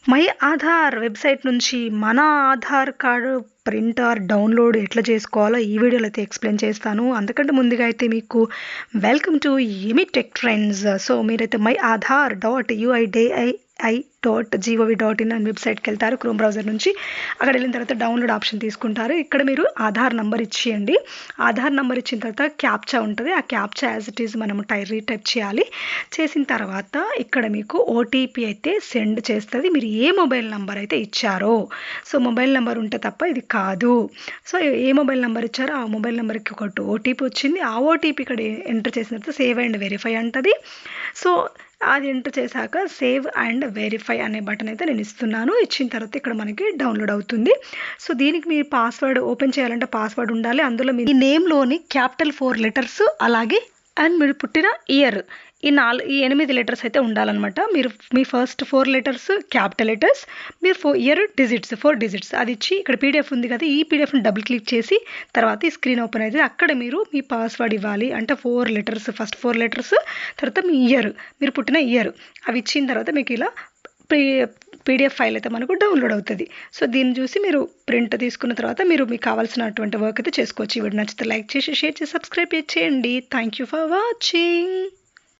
My Aadhaar website నుంచి మన Aadhaar card printer download ఎట్లా చేసుకోవాలో ఈ వీడియోలో అయితే ఎక్స్ప్లెయిన్ చేస్తాను. అంతకంటే ముందుగా అయితే మీకు వెల్కమ్ టు ఎమి టెక్ ట్రెండ్స్. సో మీరైతే myAadhar.uidi.gov.in అని వెబ్సైట్కి వెళ్తారు క్రోమ్ బ్రౌజర్ నుంచి. అక్కడ వెళ్ళిన తర్వాత డౌన్లోడ్ ఆప్షన్ తీసుకుంటారు. ఇక్కడ మీరు ఆధార్ నంబర్ ఇచ్చేయండి. ఆధార్ నంబర్ ఇచ్చిన తర్వాత క్యాప్చా ఉంటుంది. ఆ క్యాప్చా యాజ్ ఇట్ ఈజ్ మనం రీటైప్ చేయాలి. చేసిన తర్వాత ఇక్కడ మీకు ఓటీపీ అయితే సెండ్ చేస్తుంది. మీరు ఏ మొబైల్ నెంబర్ అయితే ఇచ్చారో, సో మొబైల్ నెంబర్ ఉంటే తప్ప ఇది కాదు. సో ఏ మొబైల్ నెంబర్ ఇచ్చారో ఆ మొబైల్ నెంబర్కి ఒకటి ఓటీపీ వచ్చింది. ఆ ఓటీపీ ఇక్కడ ఎంటర్ చేసిన తర్వాత సేవ్ అండ్ వెరిఫై అంటుంది. సో అది ఎంటర్ చేశాక సేవ్ అండ్ వెరిఫై అనే బటన్ అయితే నేను ఇస్తున్నాను. ఇచ్చిన తర్వాత ఇక్కడ మనకి డౌన్లోడ్ అవుతుంది. సో దీనికి మీ పాస్వర్డ్ ఓపెన్ చేయాలంటే పాస్వర్డ్ ఉండాలి. అందులో మీ నేమ్లోని క్యాపిటల్ 4 లెటర్స్ అలాగే అండ్ మీరు పుట్టిన ఇయర్ ఈ 8 లెటర్స్ అయితే ఉండాలన్నమాట. మీరు మీ ఫస్ట్ 4 లెటర్స్ క్యాపిటల్ లెటర్స్, మీరు ఇయర్ డిజిట్స్ 4 డిజిట్స్ అది ఇచ్చి ఇక్కడ పీడిఎఫ్ ఉంది కదా, ఈ పీడిఎఫ్ని డబుల్ క్లిక్ చేసి తర్వాత ఈ స్క్రీన్ ఓపెన్ అయితే అక్కడ మీరు మీ పాస్వర్డ్ ఇవ్వాలి. అంటే 4 లెటర్స్, ఫస్ట్ 4 లెటర్స్, తర్వాత మీ ఇయర్, మీరు పుట్టిన ఇయర్ అవి ఇచ్చిన తర్వాత మీకు ఇలా పీడిఎఫ్ ఫైల్ అయితే మనకు డౌన్లోడ్ అవుతుంది. సో దీన్ని చూసి మీరు ప్రింట్ తీసుకున్న తర్వాత మీకు కావాల్సినటువంటి వర్క్ అయితే చేసుకోవచ్చు. ఈ వీడియో నచ్చితే లైక్ చేసి షేర్ చేసి సబ్స్క్రైబ్ చేయండి. Thank you for watching.